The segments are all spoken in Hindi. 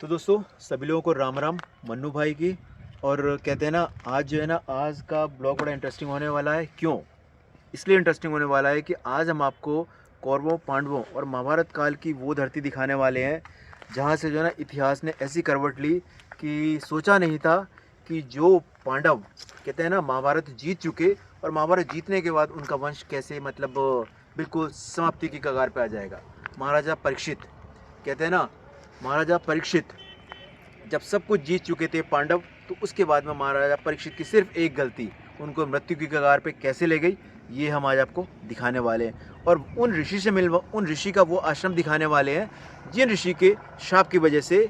तो दोस्तों सभी लोगों को राम राम मन्नू भाई की। और कहते हैं ना, आज जो है ना, आज का ब्लॉग बड़ा इंटरेस्टिंग होने वाला है। क्यों? इसलिए इंटरेस्टिंग होने वाला है कि आज हम आपको कौरवों, पांडवों और महाभारत काल की वो धरती दिखाने वाले हैं जहाँ से जो है ना इतिहास ने ऐसी करवट ली कि सोचा नहीं था कि जो पांडव कहते हैं ना महाभारत जीत चुके, और महाभारत जीतने के बाद उनका वंश कैसे मतलब बिल्कुल समाप्ति की कगार पे आ जाएगा। महाराजा परीक्षित, कहते हैं ना, महाराजा परीक्षित जब सब कुछ जीत चुके थे पांडव, तो उसके बाद में महाराजा परीक्षित की सिर्फ एक गलती उनको मृत्यु की कगार पे कैसे ले गई, ये हम आज आपको दिखाने वाले हैं। और उन ऋषि का वो आश्रम दिखाने वाले हैं जिन ऋषि के शाप की वजह से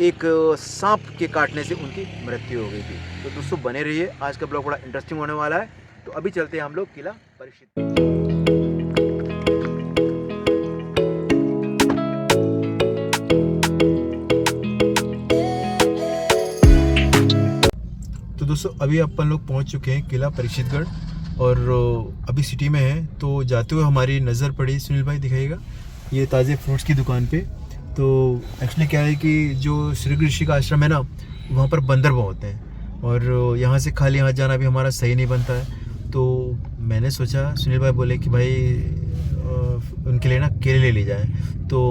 एक सांप के काटने से उनकी मृत्यु हो गई थी। तो दोस्तों बने रहिए, आज का ब्लॉग बड़ा इंटरेस्टिंग होने वाला है। तो अभी चलते हैं हम लोग किला परीक्षित। तो दोस्तों अभी अपन लोग पहुंच चुके हैं किला परीक्षितगढ़, और अभी सिटी में है। तो जाते हुए हमारी नज़र पड़ी, सुनील भाई दिखाइएगा, ये ताज़े फ्रूट्स की दुकान पे। तो एक्चुअली क्या है कि जो श्री ऋषि का आश्रम है ना, वहाँ पर बंदर बहुत हैं, और यहाँ से खाली हाथ जाना भी हमारा सही नहीं बनता है। तो मैंने सोचा, सुनील भाई बोले कि भाई उनके लिए ना केले ले ली जाए। तो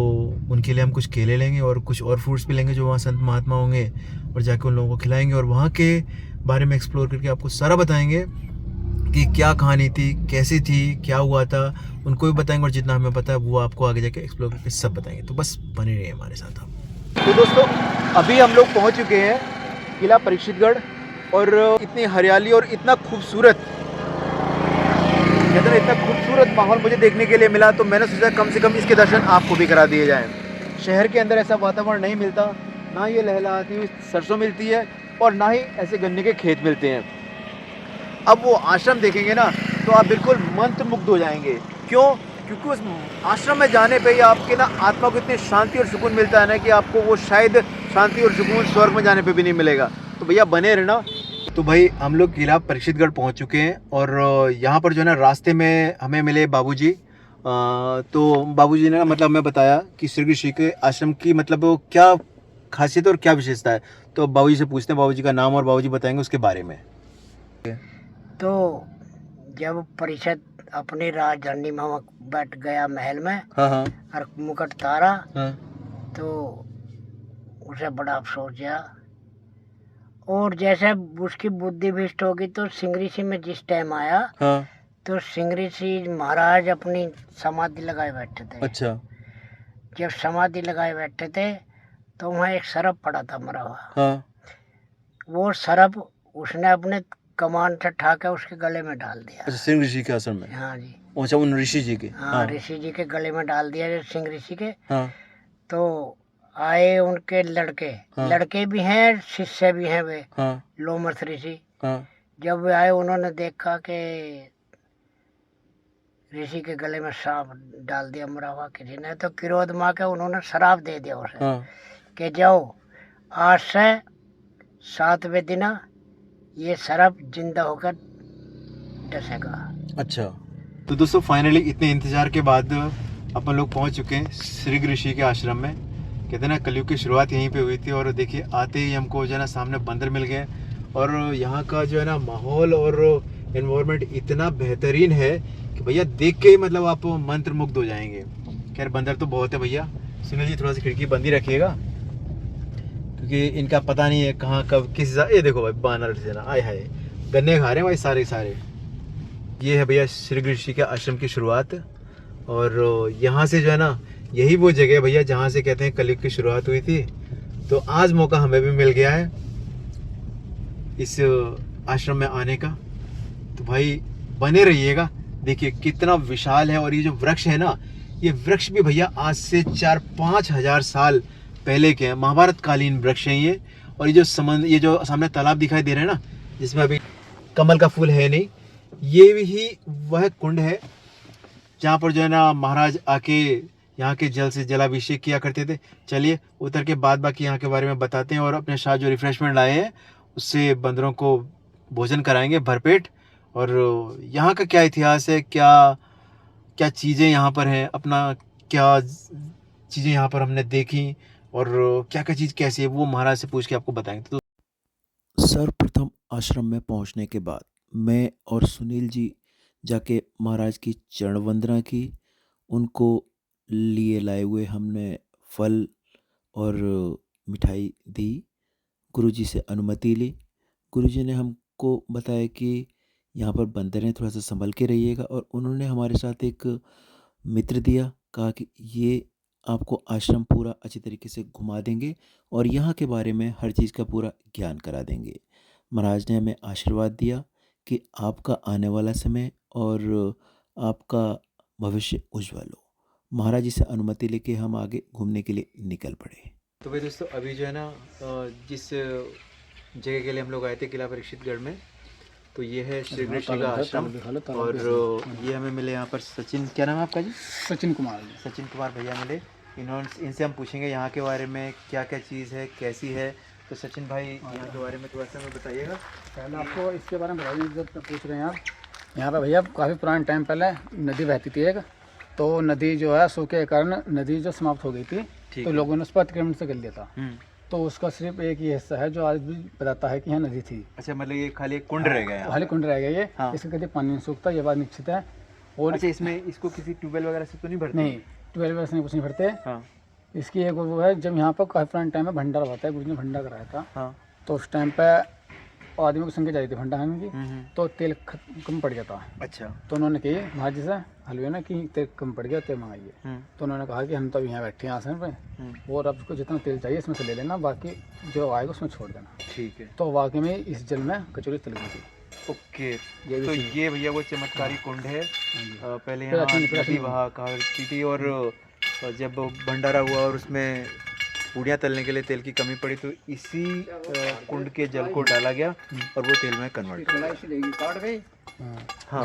उनके लिए हम कुछ केले लेंगे और कुछ और फ्रूट्स भी लेंगे जो वहाँ संत महात्मा होंगे, और जाके उन लोगों को खिलाएंगे और वहाँ के बारे में एक्सप्लोर करके आपको सारा बताएंगे कि क्या कहानी थी, कैसी थी, क्या हुआ था, उनको भी बताएंगे, और जितना हमें पता है वो आपको आगे जाके एक्सप्लोर करके सब बताएंगे। तो बस बने रहिए हमारे साथ आप। तो दोस्तों अभी हम लोग पहुँच चुके हैं किला परीक्षितगढ़, और इतनी हरियाली और इतना खूबसूरत, कहते हैं इतना खूबसूरत माहौल मुझे देखने के लिए मिला। तो मैंने सोचा कम से कम इसके दर्शन आपको भी करा दिए जाएँ। शहर के अंदर ऐसा वातावरण नहीं मिलता, ना ये लहलहाती हुई सरसों मिलती है और ना ही ऐसे गन्ने के खेत मिलते हैं। अब वो आश्रम देखेंगे ना तो आप बिल्कुल मंत्रमुग्ध हो जाएंगे। क्यों? क्योंकि उस आश्रम में जाने पे ही आपके ना आत्मा को इतनी शांति और सुकून मिलता है ना कि आपको वो शायद शांति और सुकून स्वर्ग में जाने पे भी नहीं मिलेगा। तो भैया बने रहना। तो भाई हम लोग किला परीक्षितगढ़ पहुंच चुके हैं, और यहाँ पर जो है ना रास्ते में हमें मिले बाबूजी। तो बाबूजी ने ना मतलब हमें बताया कि श्री ऋषि के आश्रम की मतलब क्या खासियत और क्या विशेषता है। तो बाबूजी से पूछते हैं, बाबूजी का नाम और बाबूजी बताएंगे उसके बारे में। तो जब परिषद अपनी राजधानी में बैठ गया महल में, हाँ हाँ और मुकुट तारा, हाँ तो उसे बड़ा अफसोस किया। और जैसे उसकी बुद्धि भ्रष्ट होगी तो सिंह ऋषि में जिस टाइम आया, हाँ। तो सिंह ऋषि महाराज अपनी समाधि लगाए बैठे थे। अच्छा। जब समाधि लगाए बैठे थे तो वहाँ एक सर्प पड़ा था मरा हुआ। हाँ। वो सर्प उसने अपने कमान से उठा के उसके गले में डाल दिया। अच्छा, सिंह ऋषि के आश्रम में? हाँ जी। अच्छा, उन ऋषि जी के? हाँ, ऋषि जी के गले में डाल दिया, जो सिंह ऋषि के। हाँ। तो आए उनके लड़के, हाँ। लड़के भी हैं, शिष्य भी हैं वे। हाँ। लोमस ऋषि। हाँ। जब वे आए उन्होंने देखा कि ऋषि के गले में सांप डाल दिया मरा हुआ किसी ने, तो क्रोध माँ के उन्होंने श्राप दे दिया उसे। हाँ। कि जाओ, आज से 7वें दिन ये सर्प जिंदा होकर डसेगा। अच्छा। तो दोस्तों फाइनली इतने इंतजार के बाद अपन लोग पहुंच चुके हैं श्री ऋषि के आश्रम में। कहते हैं ना कलयुग की शुरुआत यहीं पे हुई थी, और देखिए आते ही हमको जो है ना सामने बंदर मिल गए, और यहाँ का जो है ना माहौल और एनवायरनमेंट इतना बेहतरीन है कि भैया देख के ही मतलब आप मंत्रमुग्ध हो जाएंगे। खैर बंदर तो बहुत है भैया। सुनील जी थोड़ा सी खिड़की बंद ही रखिएगा, क्योंकि इनका पता नहीं है कहाँ कब किस। ये देखो भाई बानर से ना आए हाय गन्ने खा रहे हैं भाई सारे सारे। ये है भैया श्री ऋषि के आश्रम की शुरुआत, और यहाँ से जो है ना यही वो जगह है भैया जहाँ से कहते हैं कलयुग की शुरुआत हुई थी। तो आज मौका हमें भी मिल गया है इस आश्रम में आने का। तो भाई बने रहिएगा, देखिए कितना विशाल है। और ये जो वृक्ष है ना, ये वृक्ष भी भैया आज से 4-5 हजार साल पहले के हैं, महाभारत कालीन वृक्ष हैं ये। और ये जो सामने तालाब दिखाई दे रहा है ना, जिसमें अभी कमल का फूल है नहीं, ये भी वह कुंड है जहाँ पर जो है ना महाराज आके यहाँ के जल से जलाभिषेक किया करते थे। चलिए उतर के बाद बाकी यहाँ के बारे में बताते हैं, और अपने साथ जो रिफ्रेशमेंट लाए हैं उससे बंदरों को भोजन कराएंगे भरपेट। और यहाँ का क्या इतिहास है, क्या क्या चीज़ें यहाँ पर हैं, अपना क्या चीज़ें यहाँ पर हमने देखी, और क्या क्या चीज़ कैसी है वो महाराज से पूछ के आपको बताएंगे। तो सर्वप्रथम आश्रम में पहुंचने के बाद मैं और सुनील जी जाके महाराज की चरण वंदना की। उनको लिए लाए हुए हमने फल और मिठाई दी। गुरुजी से अनुमति ली। गुरुजी ने हमको बताया कि यहाँ पर बंदर हैं, थोड़ा सा संभल के रहिएगा, और उन्होंने हमारे साथ एक मित्र दिया। कहा कि ये आपको आश्रम पूरा अच्छी तरीके से घुमा देंगे और यहाँ के बारे में हर चीज़ का पूरा ज्ञान करा देंगे। महाराज ने हमें आशीर्वाद दिया कि आपका आने वाला समय और आपका भविष्य उज्जवल हो। महाराज जी से अनुमति लेके हम आगे घूमने के लिए निकल पड़े। तो भाई दोस्तों, अभी जो है ना जिस जगह के लिए हम लोग आए थे किला परीक्षितगढ़ में, तो ये है श्री गणेश जी का आश्रम। और ये हमें मिले यहाँ पर सचिन, क्या नाम है आपका जी? सचिन कुमार। सचिन कुमार भैया मिले। इनसे हम पूछेंगे यहाँ के बारे में क्या क्या चीज़ है, कैसी है। तो सचिन भाई यहाँ के बारे में थोड़ा सा हमें बताइएगा। पहले आपको इसके बारे में बताइए, जब पूछ रहे हैं आप। यहाँ पे भैया काफ़ी पुराने टाइम पहले नदी बहती थी एक, तो नदी जो है सूखे के कारण नदी जो समाप्त हो गई थी, तो लोगों ने उस पर अतिक्रमण से कर लिया था। तो उसका सिर्फ एक ही हिस्सा है जो आज भी बताता है कि यहाँ नदी थी। अच्छा, मतलब ये खाली एक कुंड रह गया? खाली कुंड रह गया ये। इसके कभी पानी नहीं सूखता, ये बात निश्चित है। और अच्छा, इसमें इसको किसी ट्यूबवेल वगैरह से तो नहीं भरते? नहीं, ट्यूबवेल वगैरह से कुछ नहीं भरते। इसकी एक वो है, जब यहाँ पर काफ़ी पुराने टाइम में भंडारा होता है, कुछ ने भंडारा कराया था, तो उस टाइम पे आदमियों की संख्या ज़्यादा थी भंडारण की, तो तेल कम पड़ गया था। अच्छा। तो उन्होंने कही महाराज जी से हलवे ना कि तेल कम पड़ गया, तेल मंगाइए। तो उन्होंने कहा कि हम तो यहाँ बैठे हैं आसन पे, और आपको जितना तेल चाहिए इसमें से ले लेना, बाकी जो आएगा उसमें छोड़ देना। ठीक है। तो वाकई में इस जल में कचौरी तल गई थी। ओके। तो ये भैया वो चमत्कारी कुंड है। पहले यहाँ नदी बहा करती थी, और जब भंडारा हुआ और उसमें पूड़ियाँ तलने के लिए तेल की कमी पड़ी, तो इसी कुंड के जल को डाला गया और वो तेल में कन्वर्ट हो गया। हाँ,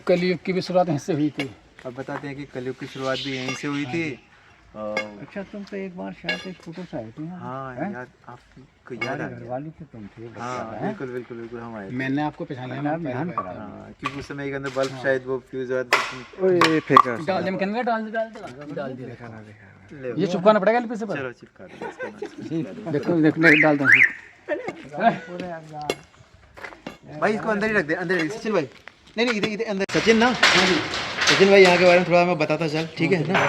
कलयुग की भी शुरुआत यहीं से हुई थी। अब बताते हैं कि कलयुग की शुरुआत भी यहीं से हुई थी। अच्छा, तुम तो एक बार शायद एक फोटो से आए थे। हाँ, याद आपको याद आ गया? वाली थे तुम थे। हाँ, बिल्कुल बिल्कुल बिल्कुल, हम आए। मैंने आपको पहचाना है, क्योंकि उस समय के अंदर बल्ब शायद वो फ्यूज हुआ था। ओए फेंका डाल दे, कहने डाल दे। ये चिपकाना पड़ेगा पीछे पर। चलो चिपका दो। देखो डाल दो भाई, इसको अंदर ही रख दे, अंदर ही। सचिन भाई, नहीं नहीं, इधर अंदर। सचिन ना, सचिन भाई यहाँ के बारे में थोड़ा हमें बताता चल, ठीक है ना?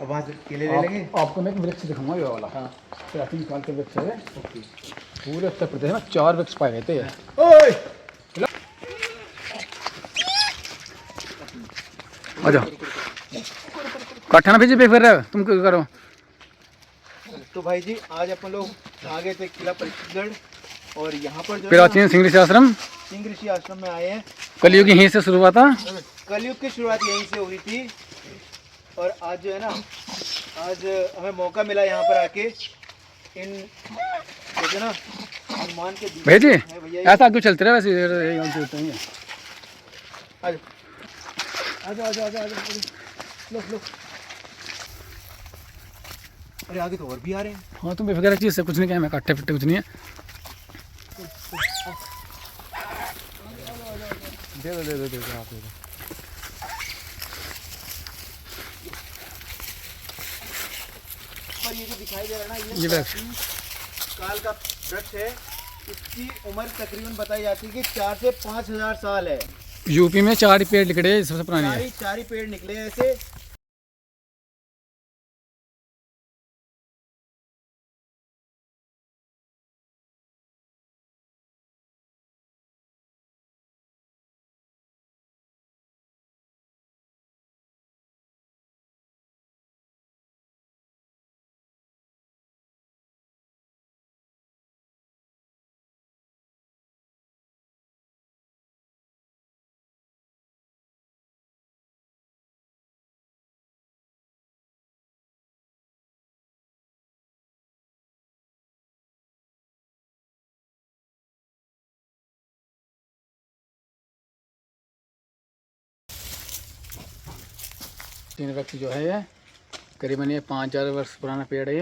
अब वहाँ से केले ले लेंगे। आपको मैं एक वृक्ष दिखाऊंगा, ये वाला। हाँ, प्राचीन काल के वृक्ष है। पूरे उत्तर प्रदेश में 4 वृक्ष पाए गए थे। आ जाओ, काठा ना भेजे बेफिर रहे, तुम क्या करो। तो भाई जी, आज अपन लोग आ गए थे किला परीक्षितगढ़, और यहाँ पर जो प्राचीन सिंह ऋषि आश्रम, सिंह ऋषि आश्रम में आए हैं। कलयुग यहीं से शुरू हुआ था। कलयुग की शुरुआत यहीं से हुई थी, और आज जो है ना, आज हमें मौका मिला यहाँ पर आके इन ना हनुमान के भाई जी ऐसा क्यों चलते रहे वैसे। लो। अरे आगे तो और भी आ रहे हैं। हाँ, तुम बेफिक्र चीज़ से कुछ नहीं कहा, मैं काटे फिट्टे कुछ नहीं है। दे दो आप दे दो। पर ये जो दिखाई दे रहा है ना, ये वृक्ष काल का वृक्ष है। इसकी उम्र तकरीबन बताई जाती है कि 4 से 5 हजार साल है। यूपी में 4 पेड़ निकले, सबसे पुरानी है। 4 पेड़ निकले ऐसे। तीन वृक्ष जो है ये करीबन ये 5,000 वर्ष पुराना पेड़ है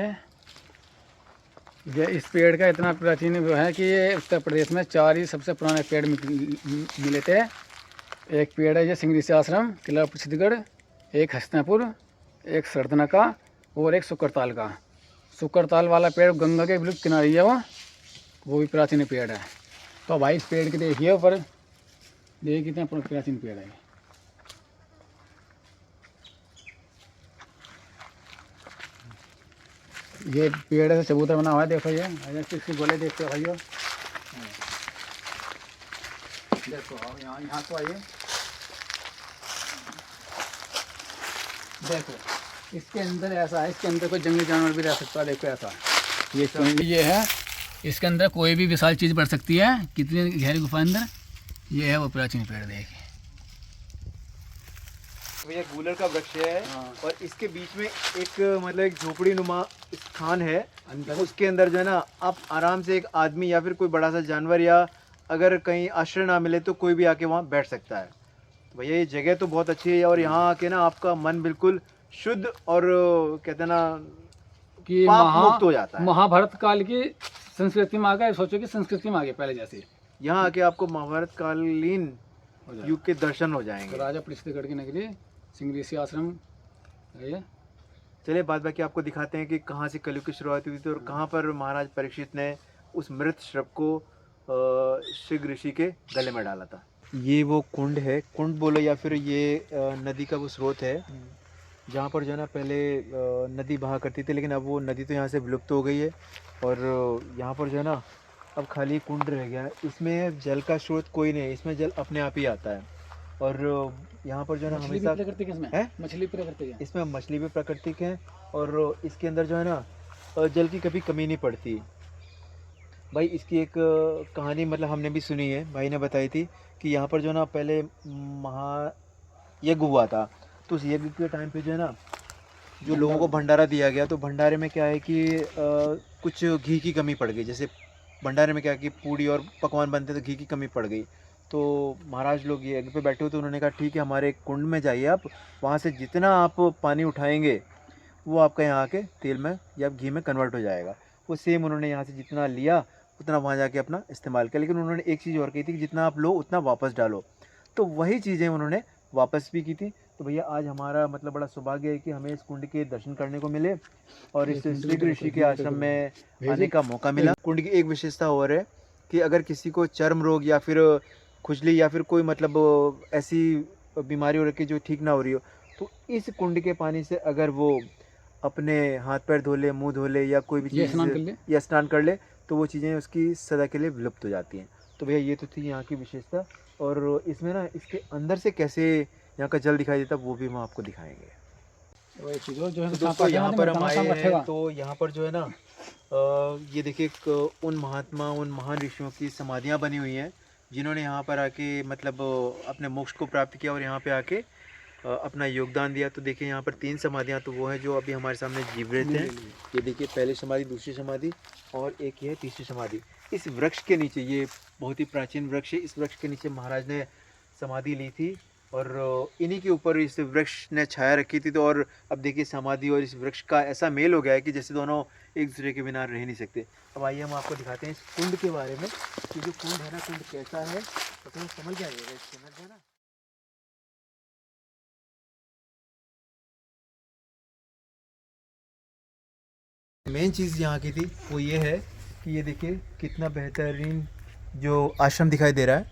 ये इस पेड़ का इतना प्राचीन वो है कि ये उत्तर प्रदेश में 4 ही सबसे पुराने पेड़ मिले थे। एक पेड़ है ये सिंह ऋषि आश्रम किला परीक्षितगढ़, एक हस्तिनापुर, एक सरदना का, और एक सुकरताल का। शुक्रताल वाला पेड़ गंगा के बिल्कुल किनारे है वो भी प्राचीन पेड़ है। तो भाई इस पेड़ के देखिए ऊपर, देखिए कितना प्राचीन पेड़ है। ये पेड़ से चबूतरा बना हुआ है, देखो ये इसकी गोले देखते हो भाइयों। देखो आओ यहाँ तो आइए, देखो इसके अंदर ऐसा है, इसके अंदर कोई जंगली जानवर भी रह सकता है। देखो ऐसा ये है, इसके अंदर कोई भी विशाल चीज़ बढ़ सकती है। कितनी गहरी गुफा अंदर, ये है वो प्राचीन पेड़। देखिए भैया गूलर का वृक्ष है। हाँ। और इसके बीच में एक मतलब एक झोपड़ी नुमा स्थान है। अंदर उसके अंदर जो है ना आप आराम से एक आदमी या फिर कोई बड़ा सा जानवर या अगर कहीं आश्रय ना मिले तो कोई भी आके वहाँ बैठ सकता है। तो भैया ये जगह तो बहुत अच्छी है और यहाँ आके ना आपका मन बिल्कुल शुद्ध और कहते हैं ना कि पाप मुक्त हो जाता है। महाभारत काल की संस्कृति में आ गए, सोचो कि संस्कृति में आ गए पहले जैसे। यहाँ आके आपको महाभारत कालीन युग के दर्शन हो तो जाएंगे। राजा पृथ्वीगढ़ के नगरी सिंह ऋषि आश्रम है ये। चलिए बाद बाकी आपको दिखाते हैं कि कहाँ से कलयुग की शुरुआत हुई थी और कहाँ पर महाराज परीक्षित ने उस मृत श्रप को श्री ऋषि के गले में डाला था। ये वो कुंड है, कुंड बोलो या फिर ये नदी का वो स्रोत है जहाँ पर जो है ना पहले नदी बहा करती थी, लेकिन अब वो नदी तो यहाँ से विलुप्त हो गई है और यहाँ पर जो है ना अब खाली कुंड रह गया है। इसमें जल का स्रोत कोई नहीं है, इसमें जल अपने आप ही आता है। और यहाँ पर जो है ना हमेशा प्राकृतिक इसमें है, मछली प्राकृतिक है, इसमें मछली भी प्राकृतिक है और इसके अंदर जो है ना जल की कभी कमी नहीं पड़ती। भाई इसकी एक कहानी मतलब हमने भी सुनी है, भाई ने बताई थी कि यहाँ पर जो है ना पहले महायज्ञ हुआ था। तो उस यज्ञ के टाइम पे जो है ना जो लोगों को भंडारा दिया गया, तो भंडारे में क्या है कि कुछ घी की कमी पड़ गई। जैसे भंडारे में क्या है कि पूड़ी और पकवान बनते तो घी की कमी पड़ गई। तो महाराज लोग ये यज्ञ पे बैठे हुए तो उन्होंने कहा ठीक है हमारे कुंड में जाइए आप, वहाँ से जितना आप पानी उठाएंगे वो आपका यहाँ आके तेल में या घी में कन्वर्ट हो जाएगा। वो सेम उन्होंने यहाँ से जितना लिया उतना वहाँ जाके अपना इस्तेमाल किया। लेकिन उन्होंने एक चीज़ और कही थी कि जितना आप लो उतना वापस डालो, तो वही चीज़ें उन्होंने वापस भी की थी। तो भैया आज हमारा मतलब बड़ा सौभाग्य है कि हमें इस कुंड के दर्शन करने को मिले और इस श्री ऋषि के आश्रम में आने का मौका मिला। कुंड की एक विशेषता और है कि अगर किसी को चर्म रोग या फिर खुजली या फिर कोई मतलब ऐसी बीमारी हो रखी जो ठीक ना हो रही हो, तो इस कुंड के पानी से अगर वो अपने हाथ पैर धो ले, मुँह धो ले या कोई भी चीज़ या स्नान कर ले तो वो चीज़ें उसकी सदा के लिए विलुप्त हो जाती हैं। तो भैया ये तो थी यहाँ की विशेषता। और इसमें ना इसके अंदर से कैसे यहाँ का जल दिखाई देता वो भी हम आपको दिखाएंगे। जो तो दोस्तों यहाँ पर हम आए हैं तो यहाँ पर जो है ना ये देखिए उन महात्मा उन महान ऋषियों की समाधियाँ बनी हुई हैं जिन्होंने यहाँ पर आके मतलब अपने मोक्ष को प्राप्त किया और यहाँ पे आके अपना योगदान दिया। तो देखिए यहाँ पर 3 समाधियाँ तो वो हैं जो अभी हमारे सामने जीवित हैं। ये देखिए पहली समाधि, दूसरी समाधि और एक ये है तीसरी समाधि। इस वृक्ष के नीचे, ये बहुत ही प्राचीन वृक्ष है, इस वृक्ष के नीचे महाराज ने समाधि ली थी और इन्हीं के ऊपर इस वृक्ष ने छाया रखी थी। तो और अब देखिए समाधि और इस वृक्ष का ऐसा मेल हो गया है कि जैसे दोनों एक दूसरे के बिना रह नहीं सकते। अब आइए हम आपको दिखाते हैं इस कुंड के बारे में कि जो कुंड है ना, कुंड कैसा है तो तुम्हें समझ जाएगा इसके अंदर ना। मेन चीज़ यहाँ की थी वो ये है कि ये देखिए कितना बेहतरीन जो आश्रम दिखाई दे रहा है।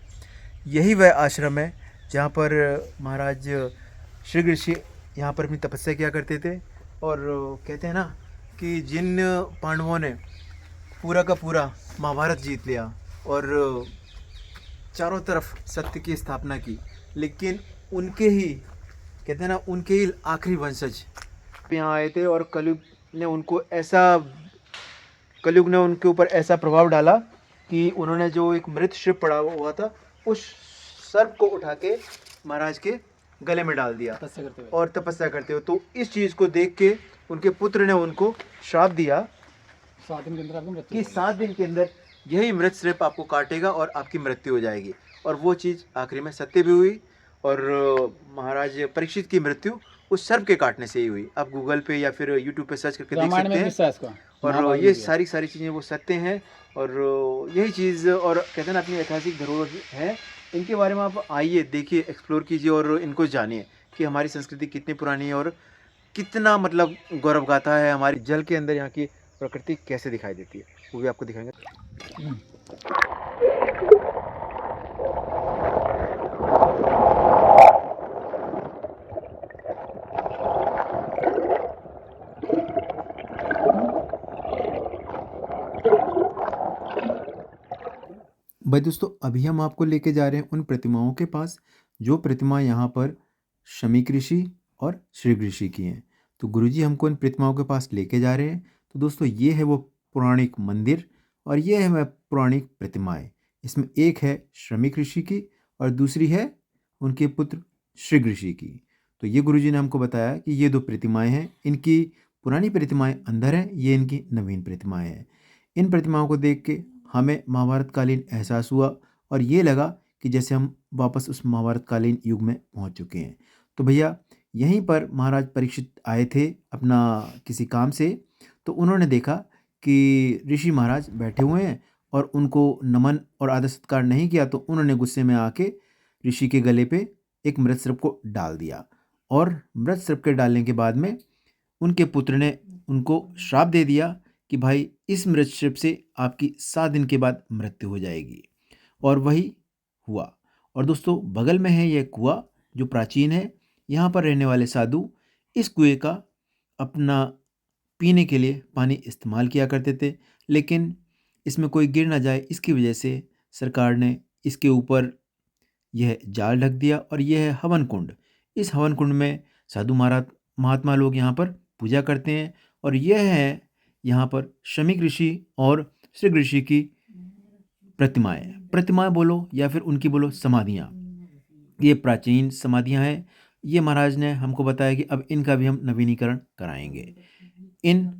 यही वह आश्रम है जहाँ पर महाराज श्री ऋषि यहाँ पर अपनी तपस्या किया करते थे। और कहते हैं ना कि जिन पांडवों ने पूरा का पूरा महाभारत जीत लिया और चारों तरफ सत्य की स्थापना की, लेकिन उनके ही कहते हैं ना उनके ही आखिरी वंशज यहाँ आए थे और कलयुग ने उनके ऊपर ऐसा प्रभाव डाला कि उन्होंने जो एक मृत श्रप पड़ा हुआ था उस सर्प को उठा के महाराज के गले में डाल दिया और तपस्या करते हुए। तो इस चीज़ को देख के उनके पुत्र ने उनको श्राप दिया 7 दिन के अंदर कि 7 दिन के अंदर यही मृत श्रप आपको काटेगा और आपकी मृत्यु हो जाएगी। और वो चीज़ आखिरी में सत्य भी हुई और महाराज परीक्षित की मृत्यु उस सर्प के काटने से ही हुई। आप गूगल पे या फिर यूट्यूब पे सर्च करके देख सकते हैं। और ये सारी चीज़ें वो सत्य हैं और यही चीज़ और कहते हैं ना अपनी ऐतिहासिक धरोहर है। इनके बारे में आप आइए, देखिए, एक्सप्लोर कीजिए और इनको जानिए कि हमारी संस्कृति कितनी पुरानी है और कितना मतलब गौरव गाथा है हमारी। जल के अंदर यहाँ की प्रकृति कैसे दिखाई देती है, वो भी आपको दिखाएंगे। भाई दोस्तों, अभी हम आपको लेके जा रहे हैं उन प्रतिमाओं के पास जो प्रतिमा यहाँ पर शमीक ऋषि और श्री ऋषि की हैं। तो गुरुजी हमको इन प्रतिमाओं के पास लेके जा रहे हैं। तो दोस्तों, ये है वो पौराणिक मंदिर और ये है वह पौराणिक प्रतिमाएं। इसमें एक है श्रमिक ऋषि की और दूसरी है उनके पुत्र श्री ऋषि की। तो ये गुरुजी ने हमको बताया कि ये दो प्रतिमाएं हैं, इनकी पुरानी प्रतिमाएं अंदर हैं, ये इनकी नवीन प्रतिमाएं हैं। इन प्रतिमाओं को देख के हमें महाभारत कालीन एहसास हुआ और ये लगा कि जैसे हम वापस उस महाभारत कालीन युग में पहुंच चुके हैं। तो भैया, यहीं पर महाराज परीक्षित आए थे अपना किसी काम से। तो उन्होंने देखा कि ऋषि महाराज बैठे हुए हैं और उनको नमन और आदर सत्कार नहीं किया। तो उन्होंने गुस्से में आके ऋषि के गले पे एक मृत सर्प को डाल दिया और मृत सर्प के डालने के बाद में उनके पुत्र ने उनको श्राप दे दिया कि भाई, इस मृत सर्प से आपकी 7 दिन के बाद मृत्यु हो जाएगी। और वही हुआ। और दोस्तों, बगल में है यह कुआं जो प्राचीन है। यहाँ पर रहने वाले साधु इस कुएं का अपना पीने के लिए पानी इस्तेमाल किया करते थे, लेकिन इसमें कोई गिर ना जाए इसकी वजह से सरकार ने इसके ऊपर यह जाल ढक दिया और यह है हवन कुंड। इस हवन कुंड में साधु महात्मा लोग यहाँ पर पूजा करते हैं और यह है यहाँ पर शमीक ऋषि और श्री ऋषि की प्रतिमाएं बोलो या फिर उनकी बोलो समाधियाँ। ये प्राचीन समाधियाँ हैं। ये महाराज ने हमको बताया कि अब इनका भी हम नवीनीकरण कराएंगे। इन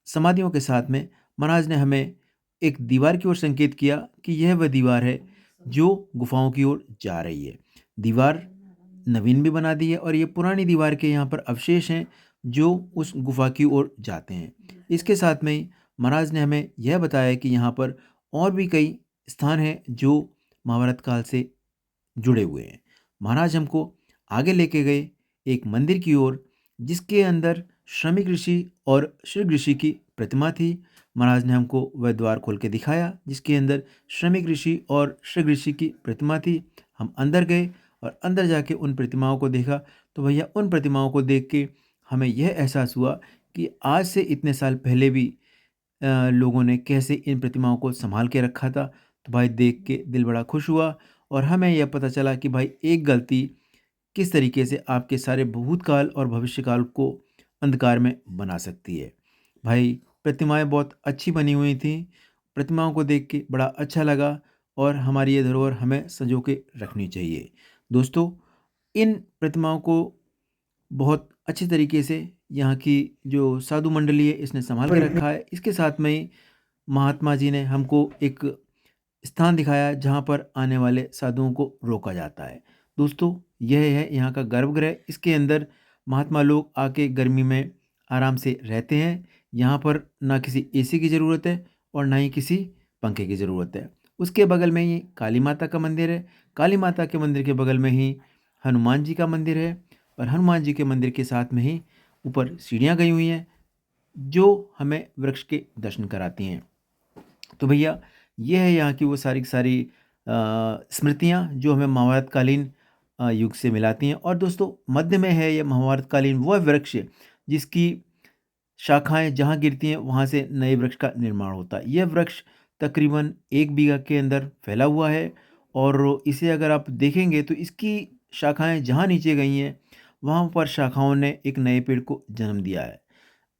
समाधियों के साथ में महाराज ने हमें एक दीवार की ओर संकेत किया कि यह वह दीवार है जो गुफाओं की ओर जा रही है। दीवार नवीन भी बना दी है और ये पुरानी दीवार के यहाँ पर अवशेष हैं जो उस गुफा की ओर जाते हैं। इसके साथ में ही महाराज ने हमें यह बताया कि यहाँ पर और भी कई स्थान हैं जो महाभारत काल से जुड़े हुए हैं। महाराज हमको आगे लेके गए एक मंदिर की ओर जिसके अंदर शमीक ऋषि और श्री ऋषि की प्रतिमा थी। महाराज ने हमको वह द्वार खोल के दिखाया जिसके अंदर शमीक ऋषि और श्री ऋषि की प्रतिमा थी। हम अंदर गए और अंदर जाके उन प्रतिमाओं को देखा। तो भैया, उन प्रतिमाओं को देख के हमें यह एहसास हुआ कि आज से इतने साल पहले भी लोगों ने कैसे इन प्रतिमाओं को संभाल के रखा था। तो भाई, देख के दिल बड़ा खुश हुआ और हमें यह पता चला कि भाई, एक गलती किस तरीके से आपके सारे भूतकाल और भविष्यकाल को अंधकार में बना सकती है। भाई, प्रतिमाएं बहुत अच्छी बनी हुई थी। प्रतिमाओं को देख के बड़ा अच्छा लगा और हमारी ये धरोहर हमें संजो के रखनी चाहिए। दोस्तों, इन प्रतिमाओं को बहुत अच्छी तरीके से यहाँ की जो साधु मंडली है इसने संभाल के रखा है। इसके साथ में ही महात्मा जी ने हमको एक स्थान दिखाया जहाँ पर आने वाले साधुओं को रोका जाता है। दोस्तों, यह है यहाँ का गर्भगृह। इसके अंदर महात्मा लोग आके गर्मी में आराम से रहते हैं। यहाँ पर ना किसी एसी की ज़रूरत है और ना ही किसी पंखे की ज़रूरत है। उसके बगल में ही काली माता का मंदिर है। काली माता के मंदिर के बगल में ही हनुमान जी का मंदिर है और हनुमान जी के मंदिर के साथ में ही ऊपर सीढ़ियाँ गई हुई हैं जो हमें वृक्ष के दर्शन कराती हैं। तो भैया, ये है यहाँ की वो सारी की सारी स्मृतियाँ जो हमें महाभारत कालीन युग से मिलाती हैं। और दोस्तों, मध्य में है यह महाभारत कालीन वह वृक्ष जिसकी शाखाएं जहाँ गिरती हैं वहाँ से नए वृक्ष का निर्माण होता है। यह वृक्ष तकरीबन 1 बीघा के अंदर फैला हुआ है और इसे अगर आप देखेंगे तो इसकी शाखाएं जहाँ नीचे गई हैं वहाँ पर शाखाओं ने एक नए पेड़ को जन्म दिया है।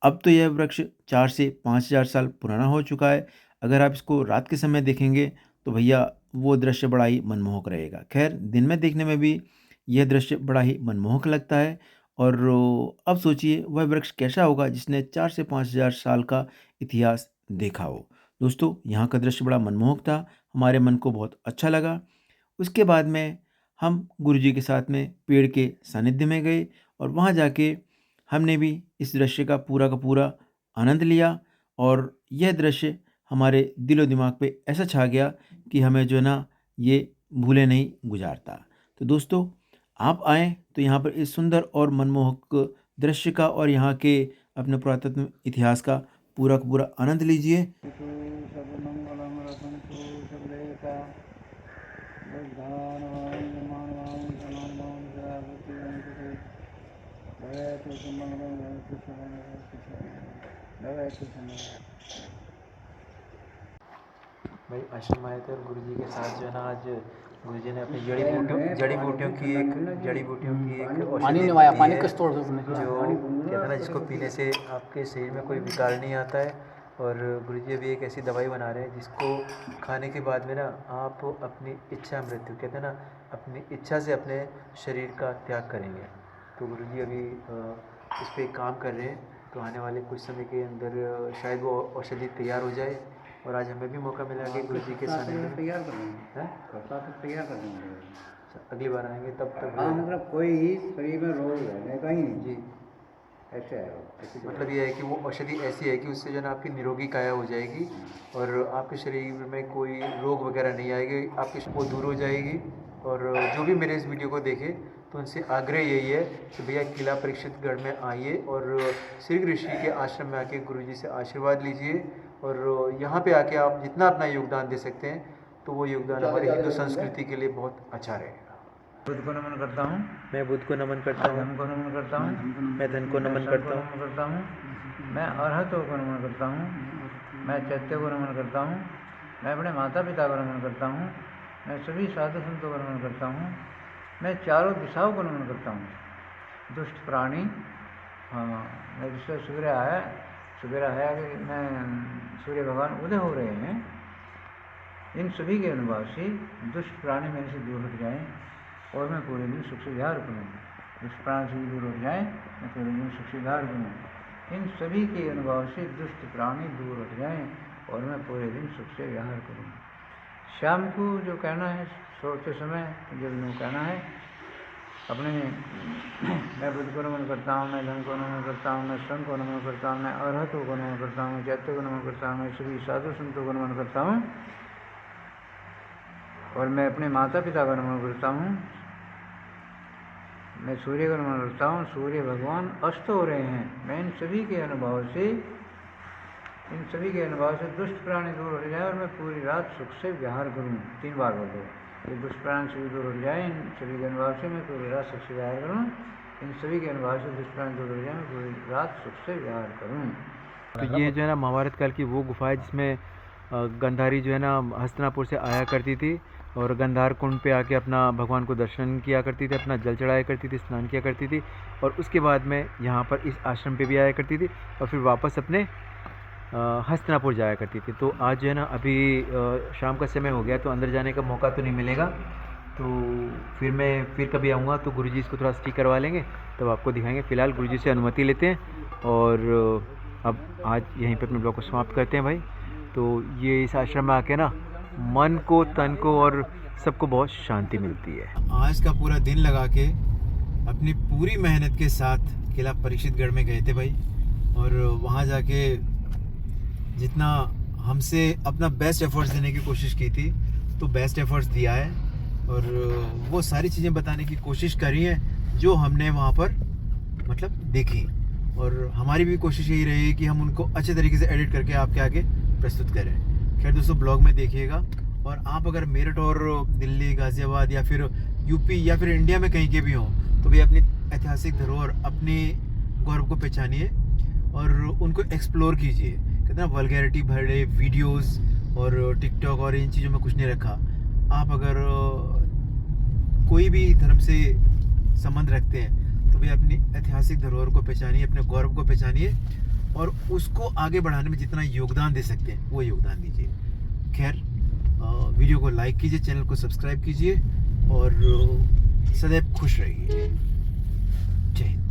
अब तो यह वृक्ष 4 से 5,000 साल पुराना हो चुका है। अगर आप इसको रात के समय देखेंगे तो भैया, वो दृश्य बड़ा ही मनमोहक रहेगा। खैर, दिन में देखने में भी यह दृश्य बड़ा ही मनमोहक लगता है। और अब सोचिए वह वृक्ष कैसा होगा जिसने 4 से 5,000 साल का इतिहास देखा हो। दोस्तों, यहाँ का दृश्य बड़ा मनमोहक था, हमारे मन को बहुत अच्छा लगा। उसके बाद में हम गुरुजी के साथ में पेड़ के सानिध्य में गए और वहाँ जाके हमने भी इस दृश्य का पूरा आनंद लिया और यह दृश्य हमारे दिलो दिमाग पे ऐसा छा गया कि हमें जो है ना ये भूले नहीं गुजारता। तो दोस्तों, आप आएँ तो यहाँ पर इस सुंदर और मनमोहक दृश्य का और यहाँ के अपने पुरातत्व इतिहास का पूरा का पूरा आनंद लीजिए। भाई आश्रम आए थे और गुरुजी के साथ जो है ना आज गुरुजी ने अपनी जड़ी बूटियों की एक पानी औषधि नवाया, दी पानी है, किस तोड़ दो तुमने? जो कहते हैं ना जिसको पीने से आपके शरीर में कोई विकार नहीं आता है। और गुरुजी अभी एक ऐसी दवाई बना रहे हैं जिसको खाने के बाद में ना आप अपनी इच्छा मृत्यु, कहते हैं ना अपनी इच्छा से अपने शरीर का त्याग करेंगे। तो गुरुजी अभी इस पर काम कर रहे हैं, तो आने वाले कुछ समय के अंदर शायद वो औषधि तैयार हो जाए। और आज हमें भी मौका मिला कि गुरुजी के साथ तैयार कर देंगे, तैयार कर देंगे। अगली बार आएंगे तब तक हाँ, मतलब कोई शरीर में रोग है कहीं नहीं जी। ऐसे है। मतलब ये है कि वो औषधि ऐसी है कि उससे जो है ना आपकी निरोगी काया हो जाएगी और आपके शरीर में कोई रोग वगैरह नहीं आएगी, आपकी वो दूर हो जाएगी। और जो भी मेरे इस वीडियो को देखे तो उनसे आग्रह यही है कि भैया किला परीक्षितगढ़ में आइए और श्री ऋषि के आश्रम में आके गुरुजी से आशीर्वाद लीजिए। और यहाँ पे आके आप जितना अपना योगदान दे सकते हैं तो वो योगदान हमारी हिंदू संस्कृति के लिए बहुत अच्छा रहेगा। बुद्ध को नमन करता हूँ, मैं बुद्ध को नमन करता हूँ, धन को नमन करता हूँ, मैं धन को नमन करता हूँ, करता हूँ, मैं अरहतों को नमन करता हूँ, मैं चैत्य को नमन करता हूँ, मैं अपने माता पिता को नमन करता हूँ, मैं सभी साधु संतों को नमन करता हूँ, मैं चारों दिशाओं को नमन करता हूँ। दुष्ट प्राणी, हाँ, मैं जिससे सवेरा है कि मैं सूर्य भगवान उदय हो रहे हैं, इन सभी के अनुभव से दुष्ट प्राणी मेरे से दूर हट जाएं और मैं पूरे दिन सुख से विहार करूँ। दुष्ट प्राणी से दूर हट जाएं, मैं पूरे दिन सुख से विहार करूँ। इन सभी के अनुभव से दुष्ट प्राणी दूर हट जाएं और मैं पूरे दिन सुख से विहार करूँ। शाम को जो कहना है, सोते समय जब यूँ कहना है अपने, मैं बुद्ध को नमन करता हूँ, मैं धन को नमन करता हूँ, मैं संघ को नमन करता हूँ, मैं अरहतों को नमन करता हूँ, मैं चैत्य को नमन करता हूँ, मैं सभी साधु संतों को नमन करता हूँ और मैं अपने माता पिता का नमन करता हूँ। मैं सूर्य का नमन करता हूँ, सूर्य भगवान अस्त हो रहे हैं। मैं इन सभी के अनुभव से दुष्ट प्राणी दूर हो जाए और मैं पूरी रात सुख से विहार करूँ। 3 बार बोल दो, ये दुष्ट प्राणी से दूर हो जाए, इन सभी के अनुभव से मैं पूरी रात सुख से विहार करूँ। इन सभी के अनुभव से दुष्ट प्राणी दूर हो जाए, मैं पूरी रात सुख से विहार करूँ। तो ये जो है ना महाभारत काल की वो गुफा है जिसमें गंधारी जो है ना हस्तिनापुर से आया करती थी और गंधार कुंड पे आके अपना भगवान को दर्शन किया करती थी, अपना जल चढ़ाया करती थी, स्नान किया करती थी और उसके बाद में यहाँ पर इस आश्रम पे भी आया करती थी और फिर वापस अपने हस्तिनापुर जाया करती थी। तो आज जो है ना अभी शाम का समय हो गया तो अंदर जाने का मौका तो नहीं मिलेगा, तो फिर मैं फिर कभी आऊँगा तो गुरुजी इसको थोड़ा ठीक करवा लेंगे तब आपको दिखाएंगे। फ़िलहाल गुरुजी से अनुमति लेते हैं और अब आज यहीं पे अपने ब्लॉग को समाप्त करते हैं भाई। तो ये इस आश्रम में आके ना मन को, तन को और सबको बहुत शांति मिलती है। आज का पूरा दिन लगा के अपनी पूरी मेहनत के साथ किला परीक्षितगढ़ में गए थे भाई और वहाँ जाके जितना हमसे अपना बेस्ट एफर्ट्स देने की कोशिश की थी तो बेस्ट एफर्ट्स दिया है और वो सारी चीज़ें बताने की कोशिश करी है जो हमने वहाँ पर मतलब देखी और हमारी भी कोशिश यही रही कि हम उनको अच्छे तरीके से एडिट करके आपके आगे प्रस्तुत करें। खैर दोस्तों ब्लॉग में देखिएगा और आप अगर मेरठ और दिल्ली, गाज़ियाबाद या फिर यूपी या फिर इंडिया में कहीं के भी हों तो भी अपनी ऐतिहासिक धरोहर, अपने गौरव को पहचानिए और उनको एक्सप्लोर कीजिए। कहते हैं वल्गैरिटी भरे वीडियोस और टिकटॉक और इन चीज़ों में कुछ नहीं रखा। आप अगर कोई भी धर्म से संबंध रखते हैं तो भी अपनी ऐतिहासिक धरोहर को पहचानिए, अपने गौरव को पहचानिए और उसको आगे बढ़ाने में जितना योगदान दे सकते हैं वो योगदान दीजिए। खैर वीडियो को लाइक कीजिए, चैनल को सब्सक्राइब कीजिए और सदैव खुश रहिए। जय हिंद।